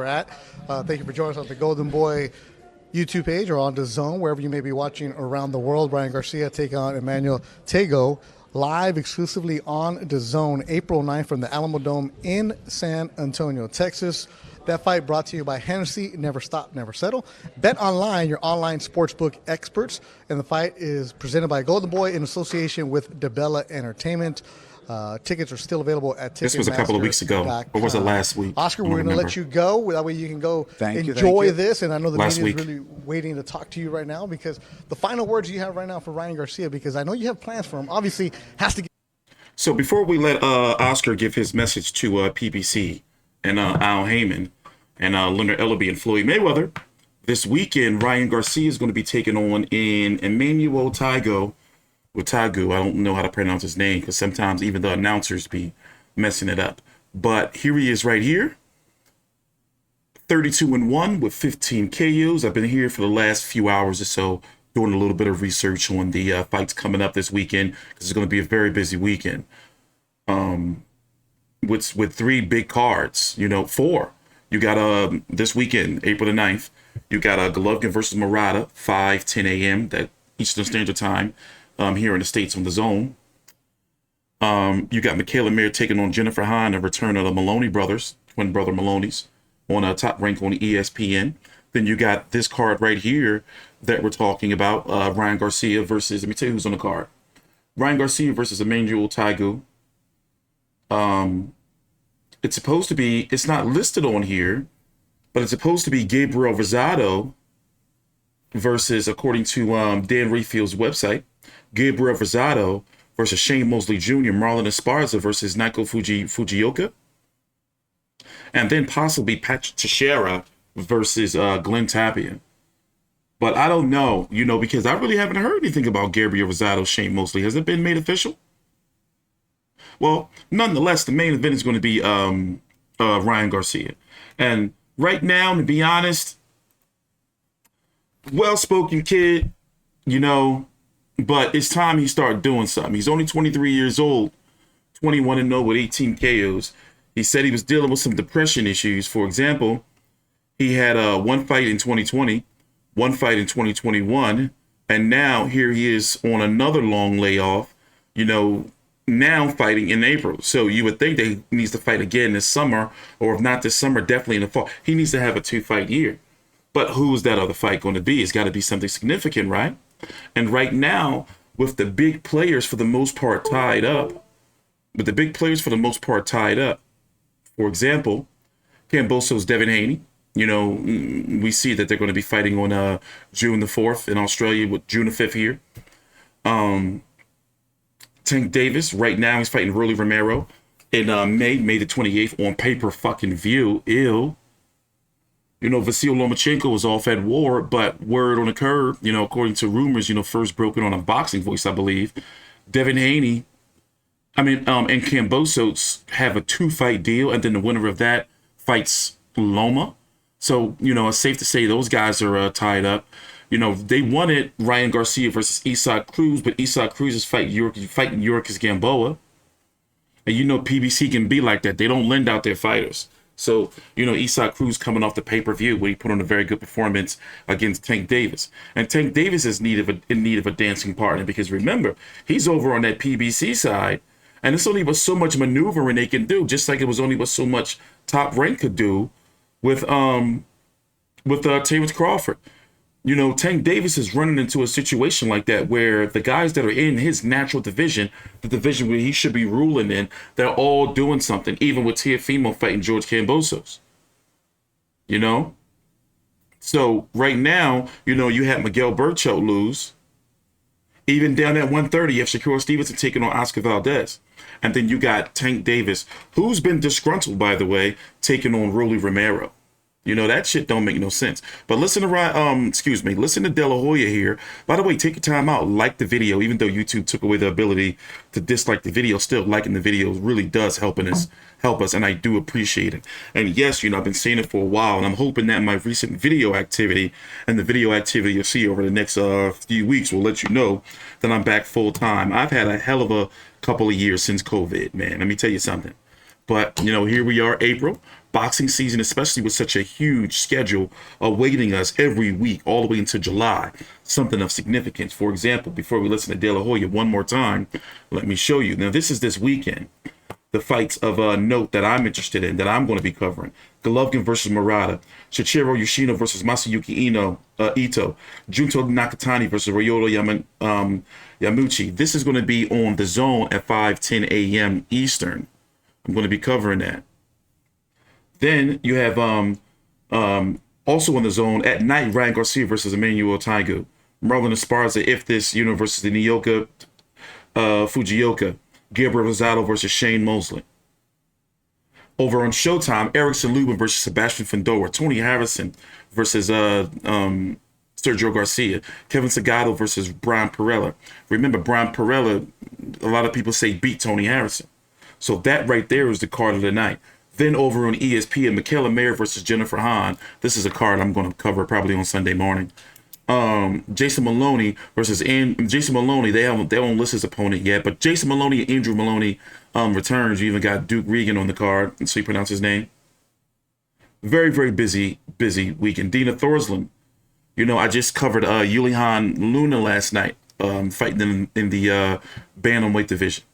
we're at. Thank you for joining us on the Golden Boy YouTube page or on the Zone, wherever you may be watching around the world. Ryan Garcia take on Emmanuel Tagoe live exclusively on the Zone, April 9th from the Alamo Dome in San Antonio, Texas. That fight brought to you by Hennessy, Never Stop, Never Settle. Bet Online, your online sportsbook experts. And the fight is presented by Golden Boy in association with DeBella Entertainment. Tickets are still available at Ticketmaster. This was a couple of weeks ago. Or was it last week? Oscar, we're going to let you go. That way you can go enjoy this. And I know the media is really waiting to talk to you right now, because the final words you have right now for Ryan Garcia, because I know you have plans for him, obviously has to get. So before we let Oscar give his message to PBC and Al Heyman and Leonard Ellaby and Floyd Mayweather, this weekend Ryan Garcia is going to be taking on Emmanuel Tagoe. With Tagoe, I don't know how to pronounce his name because sometimes even the announcers be messing it up. But here he is right here, 32-1 with 15 KOs. I've been here for the last few hours or so doing a little bit of research on the fights coming up this weekend, because it's going to be a very busy weekend. With 3 big cards, 4. You got this weekend, April the 9th, you got Golovkin versus Murata, 5:10 a.m. that Eastern Standard Time. Here in the States on the Zone. You got Michaela Mayer taking on Jennifer Hahn, a return of the Maloney brothers, twin brother Maloney's, on a Top Rank on ESPN. Then you got this card right here that we're talking about, Ryan Garcia versus, let me tell you who's on the card. Ryan Garcia versus Emmanuel Tagoe. It's supposed to be, it's not listed on here, but it's supposed to be Gabriel Rosado versus, according to Dan Rayfield's website, Gabriel Rosado versus Shane Mosley Jr., Marlon Esparza versus Naoko Fujioka, and then possibly Patrick Teixeira versus Glenn Tapia. But I don't know, because I really haven't heard anything about Gabriel Rosado, Shane Mosley. Has it been made official? Well, nonetheless, the main event is going to be Ryan Garcia. And right now, to be honest, well-spoken kid, but it's time he started doing something. He's only 23 years old, 21-0 with 18 KOs. He said he was dealing with some depression issues. For example, he had one fight in 2020, one fight in 2021, and now here he is on another long layoff, now fighting in April. So you would think that he needs to fight again this summer, or if not this summer, definitely in the fall. He needs to have a 2-fight year. But who's that other fight going to be? It's got to be something significant, right? And right now, with the big players for the most part tied up, for example, Kambosos, Devin Haney, we see that they're going to be fighting on June the 4th in Australia, with June the 5th here. Tank Davis, right now he's fighting Rolly Romero in May the 28th on pay-per-fucking-view. Vasyl Lomachenko was off at war, but word on the curb, according to rumors, first broken on a Boxing Voice, I believe. Devin Haney, and Kambosos have a 2-fight deal, and then the winner of that fights Loma. So, it's safe to say those guys are tied up. They wanted Ryan Garcia versus Isaac Cruz, but Isaac Cruz is fighting Yuriorkis Gamboa. And PBC can be like that. They don't lend out their fighters. So, Isaac Cruz coming off the pay-per-view where he put on a very good performance against Tank Davis. And Tank Davis is in need of a dancing partner, because remember, he's over on that PBC side, and it's only but so much maneuvering they can do, just like it was only but so much Top Rank could do with Terrence Crawford. Tank Davis is running into a situation like that where the guys that are in his natural division, the division where he should be ruling in, they're all doing something, even with Teofimo fighting George Kambosos. So right now, you had Miguel Berchelt lose. Even down at 130, you have Shakur Stevenson taking on Oscar Valdez. And then you got Tank Davis, who's been disgruntled, by the way, taking on Rolly Romero. That shit don't make no sense. But listen to listen to De La Hoya here. By the way, take your time out, like the video, even though YouTube took away the ability to dislike the video. Still, liking the video really does help us, and I do appreciate it. And yes, I've been saying it for a while, and I'm hoping that my recent video activity and the video activity you'll see over the next few weeks will let you know that I'm back full time. I've had a hell of a couple of years since COVID, man. Let me tell you something. But, here we are, April. Boxing season, especially with such a huge schedule awaiting us every week, all the way into July. Something of significance. For example, before we listen to De La Hoya one more time, let me show you. Now, this is this weekend. The fights of note that I'm interested in, that I'm going to be covering. Golovkin versus Murata. Shichiro Yoshino versus Masayuki Ito. Junto Nakatani versus Ryota Yamuchi. This is going to be on the Zone at 5:10 a.m. Eastern. I'm going to be covering that. Then you have also on the Zone at night, Ryan Garcia versus Emmanuel Tagoe. Marlon Esparza, if this, versus the Nioka Fujioka. Gabriel Rosado versus Shane Mosley. Over on Showtime, Erickson Lubin versus Sebastian Findora. Tony Harrison versus Sergio Garcia. Kevin Sagado versus Brian Perella. Remember, Brian Perella, a lot of people say beat Tony Harrison. So that right there is the card of the night. Then over on ESPN, Michaela Mayer versus Jennifer Hahn. This is a card I'm going to cover probably on Sunday morning. Jason Maloney versus Jason Maloney. They don't list his opponent yet, but Jason Maloney and Andrew Maloney returns. You even got Duke Regan on the card, so you pronounce his name. Very, very busy weekend. Dina Thorsland. I just covered Yulihan Luna last night, fighting in the bantamweight division.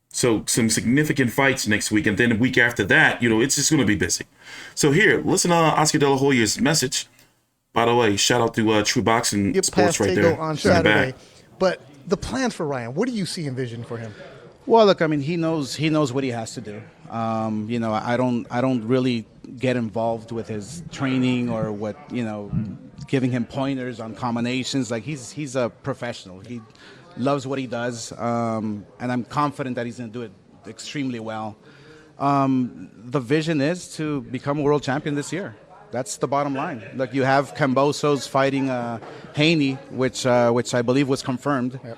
So some significant fights next week, and then the week after that, it's just going to be busy. So here, listen to Oscar De La Hoya's message. By the way, shout out to True Boxing Sports right there on Saturday. But the plans for Ryan, what do you see envisioned for him? Well, look, I mean, he knows what he has to do. I don't really get involved with his training or what, giving him pointers on combinations. Like he's a professional. He loves what he does, and I'm confident that he's going to do it extremely well. The vision is to become a world champion this year. That's the bottom line. Look, you have Kambosos fighting Haney, which I believe was confirmed. Yep.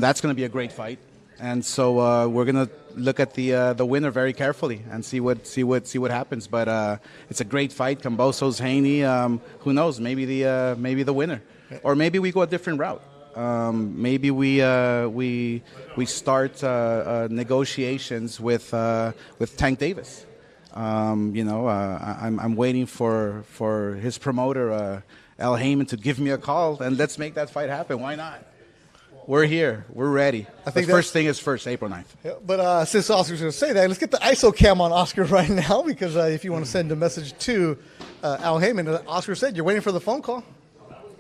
That's going to be a great fight, and so we're going to look at the winner very carefully and see what happens. But it's a great fight, Kambosos Haney. Who knows? Maybe the winner, or maybe we go a different route. Maybe we start negotiations with Tank Davis. I'm waiting for his promoter, Al Heyman, to give me a call, and let's make that fight happen. Why not? We're here. We're ready. I think the first thing is first, April 9th. Yeah, but since Oscar's going to say that, let's get the ISO cam on Oscar right now, because if you want to send a message to Al Heyman, Oscar said you're waiting for the phone call.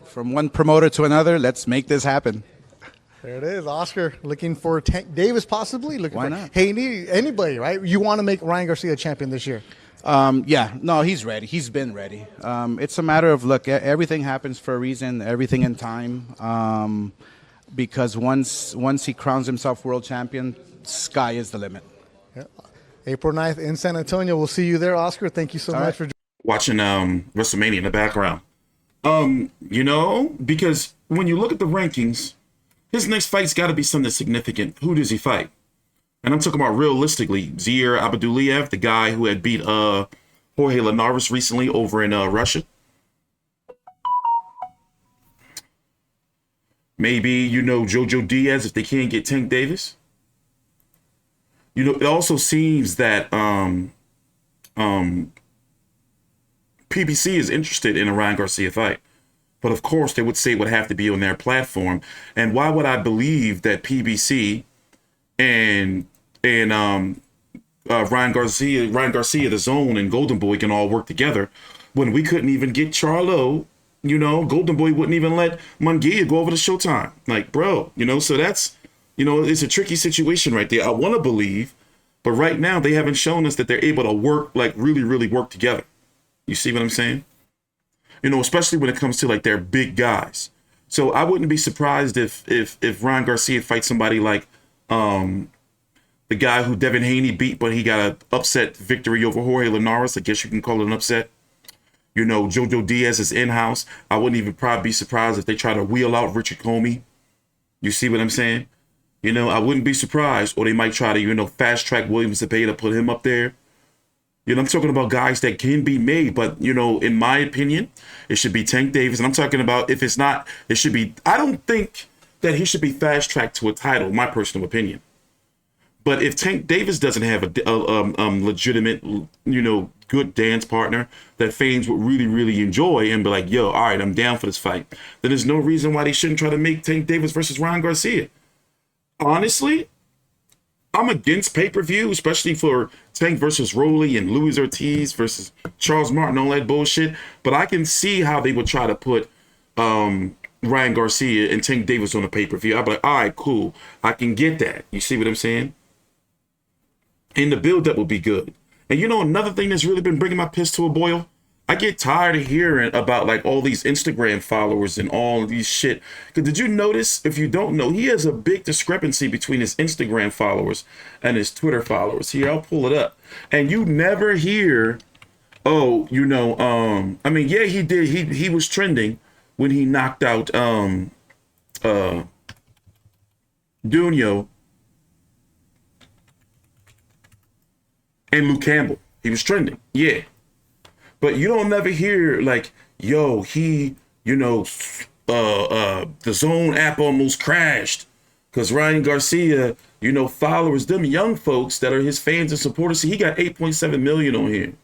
From one promoter to another, let's make this happen. There it is, Oscar looking for Tank Davis, possibly looking Why for not? Haney, anybody, right? You want to make Ryan Garcia champion this year? He's ready. He's been ready. It's a matter of, look, everything happens for a reason, everything in time. Because once he crowns himself world champion, sky is the limit. Yeah. April 9th in San Antonio. We'll see you there, Oscar. Thank you so much for watching WrestleMania in the background. Because when you look at the rankings, his next fight's got to be something significant. Who does he fight? And I'm talking about realistically, Zaire Abdulayev, the guy who had beat Jorge Linares recently over in Russia. Maybe, Jojo Diaz if they can't get Tank Davis. It also seems that PBC is interested in a Ryan Garcia fight. But of course, they would say it would have to be on their platform. And why would I believe that PBC and Ryan Garcia, the Zone, and Golden Boy can all work together when we couldn't even get Charlo? Golden Boy wouldn't even let Munguia go over to Showtime. Like, bro, so that's, it's a tricky situation right there. I want to believe, but right now they haven't shown us that they're able to work, like really, really work together. You see what I'm saying? Especially when it comes to like their big guys. So I wouldn't be surprised if Ryan Garcia fights somebody like the guy who Devin Haney beat, but he got an upset victory over Jorge Linares. I guess you can call it an upset. Jojo Diaz is in-house. I wouldn't even probably be surprised if they try to wheel out Richard Comey. You see what I'm saying? I wouldn't be surprised. Or they might try to, fast-track Williams Zepeda, put him up there. I'm talking about guys that can be made. But, in my opinion, it should be Tank Davis. And I'm talking about if it's not, it should be, I don't think that he should be fast-tracked to a title, my personal opinion. But if Tank Davis doesn't have a legitimate, good dance partner that fans would really, really enjoy and be like, yo, all right, I'm down for this fight, then there's no reason why they shouldn't try to make Tank Davis versus Ryan Garcia. Honestly, I'm against pay-per-view, especially for Tank versus Crowley and Luis Ortiz versus Charles Martin, all that bullshit. But I can see how they would try to put Ryan Garcia and Tank Davis on a pay-per-view. I'd be like, all right, cool. I can get that. You see what I'm saying? And the build-up would be good. And another thing that's really been bringing my piss to a boil? I get tired of hearing about like all these Instagram followers and all these shit. Because did you notice, if you don't know, he has a big discrepancy between his Instagram followers and his Twitter followers. Here, I'll pull it up. And you never hear, he did. He was trending when he knocked out Dunyo and Luke Campbell. He was trending. Yeah. But you don't never hear like, yo, the Zone app almost crashed because Ryan Garcia, followers, them young folks that are his fans and supporters. See, he got 8.7 million on here.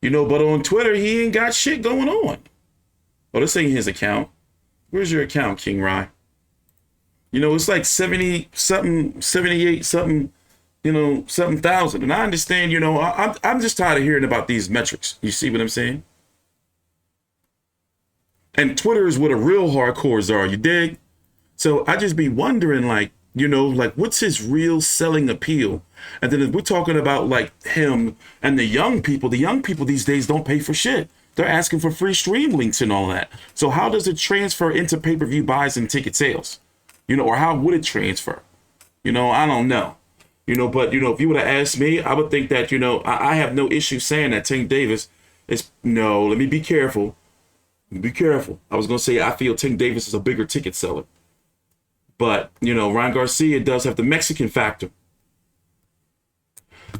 But on Twitter, he ain't got shit going on. Oh, this ain't his account. Where's your account, King Rye? It's like 78 something, something thousand. And I understand, I'm just tired of hearing about these metrics. You see what I'm saying? And Twitter is where the real hardcores are, you dig? So I just be wondering, like, what's his real selling appeal? And then if we're talking about like him and the young people these days don't pay for shit. They're asking for free stream links and all that. So how does it transfer into pay-per-view buys and ticket sales? Or how would it transfer? I don't know. But, if you would have asked me, I would think that, I have no issue saying that Tank Davis is, let me be careful. Be careful. I was going to say, I feel Tank Davis is a bigger ticket seller. But, Ryan Garcia does have the Mexican factor.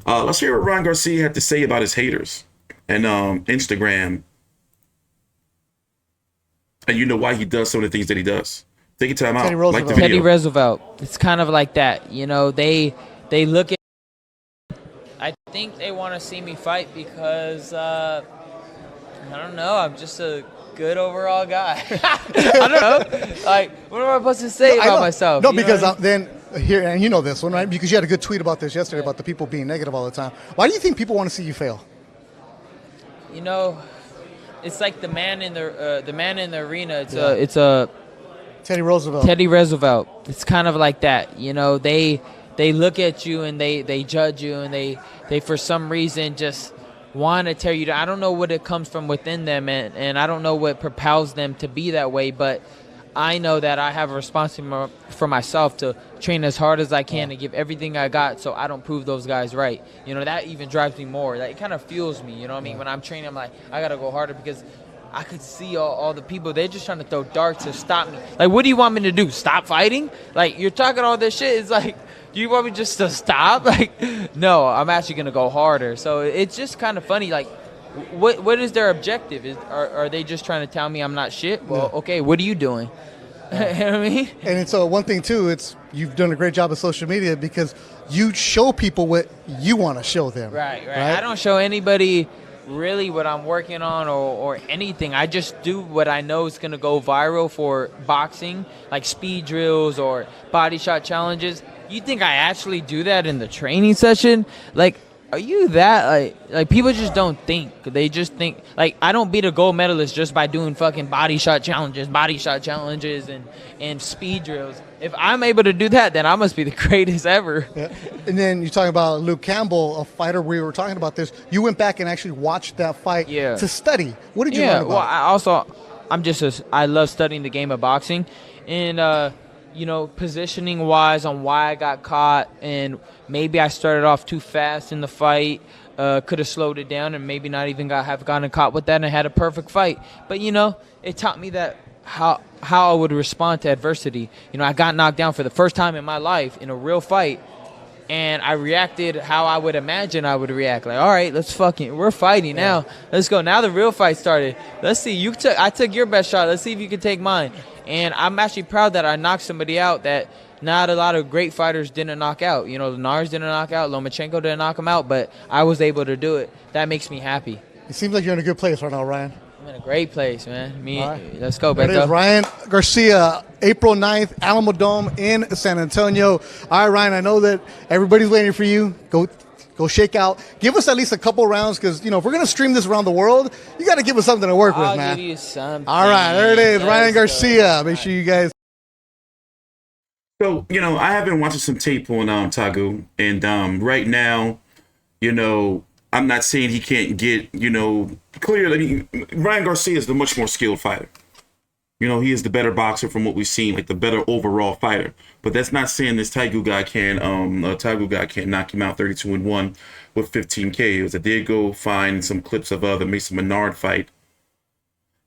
Let's hear what Ryan Garcia had to say about his haters and Instagram. And why he does some of the things that he does. Take your time out. Like the video. Teddy Roosevelt. It's kind of like that. They look at. I think they want to see me fight because I don't know. I'm just a good overall guy. I don't know. Like, what am I supposed to say about myself? No, because then here, and you know this one, right? Because you had a good tweet about this yesterday about the people being negative all the time. Why do you think people want to see you fail? It's like the man in the arena. It's a Teddy Roosevelt. Teddy Roosevelt. It's kind of like that. They look at you and they judge you and they for some reason just want to tear you down. I don't know what it comes from within them and I don't know what propels them to be that way, but I know that I have a responsibility for myself to train as hard as I can and give everything I got so I don't prove those guys right. That even drives me more. That it kind of fuels me, what I mean? When I'm training, I'm like, I got to go harder because I could see all the people. They're just trying to throw darts to stop me. Like, what do you want me to do? Stop fighting? Like, you're talking all this shit. It's like, do you want me just to stop? Like, no, I'm actually going to go harder. So it's just kind of funny. Like, what is their objective? Are they just trying to tell me I'm not shit? Well, okay, what are you doing? You know what I mean? And it's one thing, too, you've done a great job of social media because you show people what you want to show them. Right. I don't show anybody really what I'm working on or anything. I just do what I know is going to go viral for boxing, like speed drills or body shot challenges. You think I actually do that in the training session? Like, are you that, like people just don't think. They just think, like, I don't beat a gold medalist just by doing fucking body shot challenges and speed drills. If I'm able to do that, then I must be the greatest ever. Yeah. And then you're talking about Luke Campbell, a fighter. We were talking about this. You went back and actually watched that fight to study. What did you learn about it? I love studying the game of boxing. And, positioning wise on why I got caught, and maybe I started off too fast in the fight, could have slowed it down and maybe not even have gotten caught with that and had a perfect fight. But, it taught me that how I would respond to adversity. I got knocked down for the first time in my life in a real fight, and I reacted how I would imagine I would react. Like, all right, we're fighting now. Let's go. Now the real fight started. Let's see. I took your best shot. Let's see if you can take mine. And I'm actually proud that I knocked somebody out that not a lot of great fighters didn't knock out. You know, Linares didn't knock out, Lomachenko didn't knock him out, but I was able to do it. That makes me happy. It seems like you're in a good place right now, Ryan. I'm in a great place, man. Right. Let's go, There it Beto. is, Ryan Garcia, April 9th, Alamo Dome in San Antonio. All right, Ryan, I know that everybody's waiting for you. Go shake out. Give us at least a couple rounds because, you know, if we're going to stream this around the world, you got to give us something to work with, man. I'll give you something. All right, there it is, Ryan Let's Garcia. go. Make sure you guys. So, you know, I have been watching some tape on Tagoe, and right now, you know, I'm not saying he can't get, you know, clearly, Ryan Garcia is the much more skilled fighter. You know, he is the better boxer from what we've seen, like the better overall fighter. But that's not saying this Tagoe guy can't knock him out 32-1 with 15 KOs. I did go find some clips of the Mason Menard fight.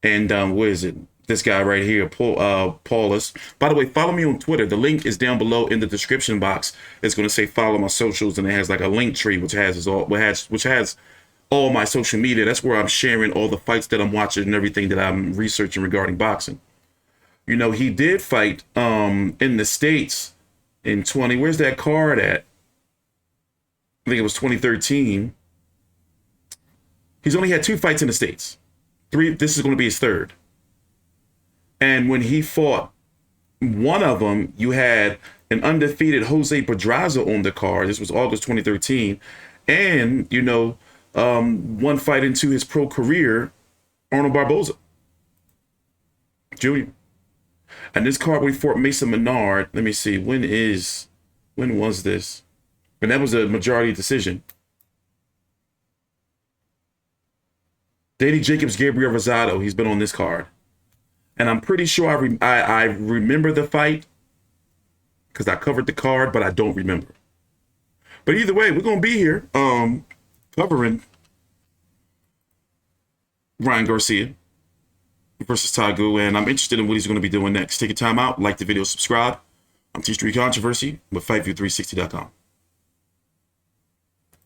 And where is it? This guy right here, Paulus. By the way, follow me on Twitter. The link is down below in the description box. It's going to say follow my socials, and it has like a link tree which has all my social media. That's where I'm sharing all the fights that I'm watching and everything that I'm researching regarding boxing. You know, he did fight in the States in where's that card at? I think it was 2013. He's only had 2 fights in the States. 3, this is going to be his 3rd. And when he fought one of them, you had an undefeated Jose Pedraza on the card. This was August 2013. And, you know, one fight into his pro career, Arnold Barboza Jr. And this card we fought Mason Menard. Let me see. When was this? And that was a majority decision. Danny Jacobs, Gabriel Rosado. He's been on this card. And I'm pretty sure I remember the fight because I covered the card, but I don't remember. But either way, we're going to be here covering Ryan Garcia versus Tagoe, and I'm interested in what he's going to be doing next. Take your time out, like the video, subscribe. I'm T Street Controversy with FightView360.com.